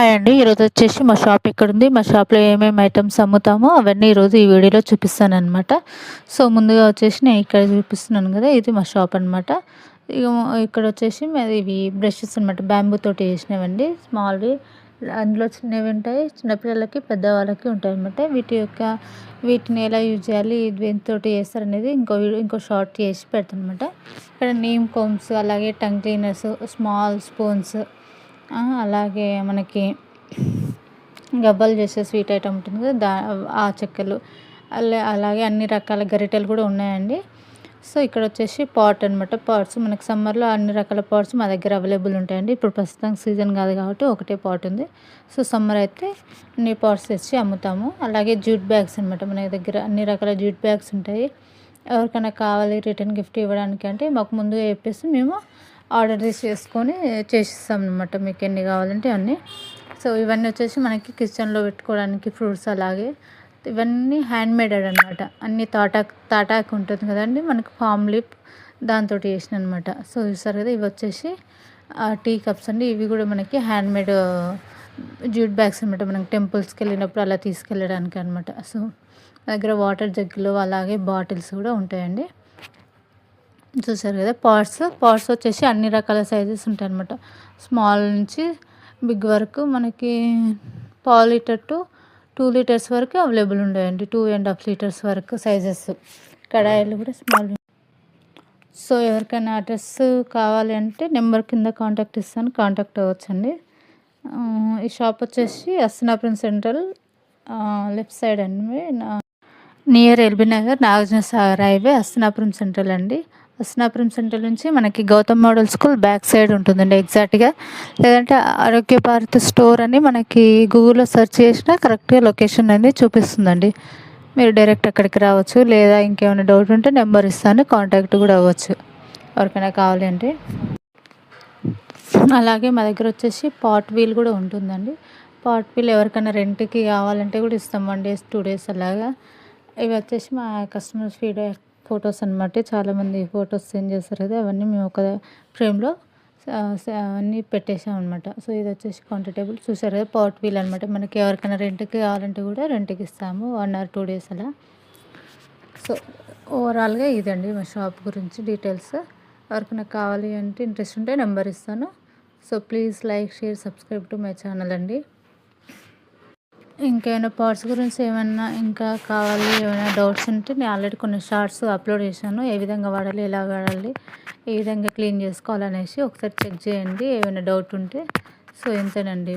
Hi అండి. ఈరోజు వచ్చేసి మా షాప్ ఇక్కడుంది. మా షాప్‌లో ఏమేమి ఐటెమ్స్ అమ్ముతామో అవన్నీ ఈరోజు ఈ వీడియోలో చూపిస్తాననమాట. సో, ముందుగా వచ్చేసి నేను ఇక్కడ చూపిస్తున్నాను కదా! ఇది మా షాప్ అనమాట. ఇగ ఇక్కడొచ్చేసి మాది ఇవి బ్రషెస్ అనమాట. బ్యాంబూ తోటి చేసినవండి. స్మాల్‌వి. అందులో చిన్నవి ఉంటాయి. చిన్నపిల్లలకి, పెద్దవాళ్ళకి ఉంటాయన్నమాట. వీటిని ఎలా యూజ్ చేయాలి, దేనితోటి చేస్తారనేది ఇంకో షార్ట్ చేసి పెడతానమాట. ఇక్కడ నీమ్ కోమ్స్, అలాగే టంగ్ క్లీనర్స్, స్మాల్ స్పూన్స్, అలాగే మనకి గవ్వలు చేసే స్వీట్ ఐటెమ్ ఉంటుంది కదా! ఆ చెక్కలు, అలాగే అన్ని రకాల గరిటెలు కూడా ఉన్నాయండి. సో, ఇక్కడొచ్చేసి పాట్ అనమాట. పాట్స్ మనకి సమ్మర్‌లో అన్ని రకాల పాట్స్ మా దగ్గర అవైలబుల్ ఉంటాయండి. ఇప్పుడు ప్రస్తుతానికి సీజన్ కాదు కాబట్టి ఒకటే పాట్ ఉంది. సో, సమ్మర్ అయితే అన్ని పాట్స్ తెచ్చి అమ్ముతాము. అలాగే జూట్ బ్యాగ్స్ అనమాట. మన దగ్గర అన్ని రకాల జూట్ బ్యాగ్స్ ఉంటాయి. ఎవరికైనా కావాలి రిటర్న్ గిఫ్ట్ ఇవ్వడానికి అంటే మాకు ముందుగా చెప్పేసి మేము ఆర్డర్ చేసుకొని చేసిస్తాం అనమాట. మీకు ఎన్ని కావాలంటే అన్నీ. సో, ఇవన్నీ వచ్చేసి మనకి కిచెన్లో పెట్టుకోవడానికి ఫ్రూట్స్, అలాగే ఇవన్నీ హ్యాండ్మేడెడ్ అనమాట. అన్ని తాటాకు ఉంటుంది కదండి మనకి, ఫామ్ లిప్ దాంతోటి చేసిననమాట. సో, చూసారు కదా, ఇవి వచ్చేసి టీ కప్స్ అండి. ఇవి కూడా మనకి హ్యాండ్మేడ్ జూట్ బ్యాగ్స్ అనమాట. మనం టెంపుల్స్కి వెళ్ళినప్పుడు అలా తీసుకెళ్ళడానికి అనమాట. సో, మా దగ్గర వాటర్ జగ్గులు, అలాగే బాటిల్స్ కూడా ఉంటాయండి. చూసారు కదా, పాట్స్ వచ్చేసి అన్ని రకాల సైజెస్ ఉంటాయన్నమాట. స్మాల్ నుంచి బిగ్ వరకు మనకి పావు లీటర్ టు 2 లీటర్స్ వరకు అవైలబుల్ ఉంటాయండి. 2.5 లీటర్స్ వరకు సైజెస్. కడాయిలు కూడా స్మాల్. సో, ఎవరికైనా అడ్రస్ కావాలి అంటే నెంబర్ కింద కాంటాక్ట్ ఇస్తాను, కాంటాక్ట్ అవ్వచ్చండి. ఈ షాప్ వచ్చేసి హస్తినాపురం సెంట్రల్ లెఫ్ట్ సైడ్ అండి, near LB Nagar, Nagarjuna Sagar highway, Hastinapuram central అండి. హస్తినాపురం సెంట్రల్ నుంచి మనకి Gautam model school back side ఉంటుందండి ఎగ్జాక్ట్గా. లేదంటే ఆరోగ్య భారత్ స్టోర్ అని మనకి గూగుల్లో సెర్చ్ చేసినా కరెక్ట్గా లొకేషన్ అనేది చూపిస్తుందండి. మీరు డైరెక్ట్ అక్కడికి రావచ్చు. లేదా ఇంకేమైనా డౌట్ ఉంటే నెంబర్ ఇస్తాను, కాంటాక్ట్ కూడా అవ్వచ్చు ఎవరికైనా కావాలి అంటే. అలాగే మా దగ్గర వచ్చేసి పాట్ వీల్ కూడా ఉంటుందండి. పాట్ వీల్ ఎవరికైనా రెంట్కి కావాలంటే కూడా ఇస్తాం. 1 డేస్ 2 డేస్ అలాగా. ఇవి వచ్చేసి మా కస్టమర్స్ ఫొటోస్ అనమాట. చాలామంది ఫొటోస్ సెండ్ చేస్తారు కదా, అవన్నీ మేము ఒక ఫ్రేమ్లో అన్నీ పెట్టేసాం అనమాట. సో, ఇది వచ్చేసి కౌంటర్ టేబుల్. చూసారు కదా, పాట్ వీల్ అనమాట. మనకి ఎవరికైనా రెంట్కి కావాలంటే కూడా రెంట్కి ఇస్తాము 1 or 2 డేస్ అలా. సో, ఓవరాల్గా ఇదండి మా షాప్ గురించి డీటెయిల్స్. ఎవరికైనా కావాలి అంటే, ఇంట్రెస్ట్ ఉంటే నెంబర్ ఇస్తాను. So, please like, share, subscribe to my channel అండి. ఇంకేమైనా పార్ట్స్ గురించి ఏమన్నా ఇంకా కావాలి, ఏమైనా డౌట్స్ ఉంటే నేను ఆల్రెడీ కొన్ని షార్ట్స్ అప్లోడ్ చేశాను. ఏ విధంగా వాడాలి, ఎలా వాడాలి, ఏ విధంగా క్లీన్ చేసుకోవాలనేసి ఒకసారి చెక్ చేయండి ఏమైనా డౌట్ ఉంటే. సో, ఇంతేనండి.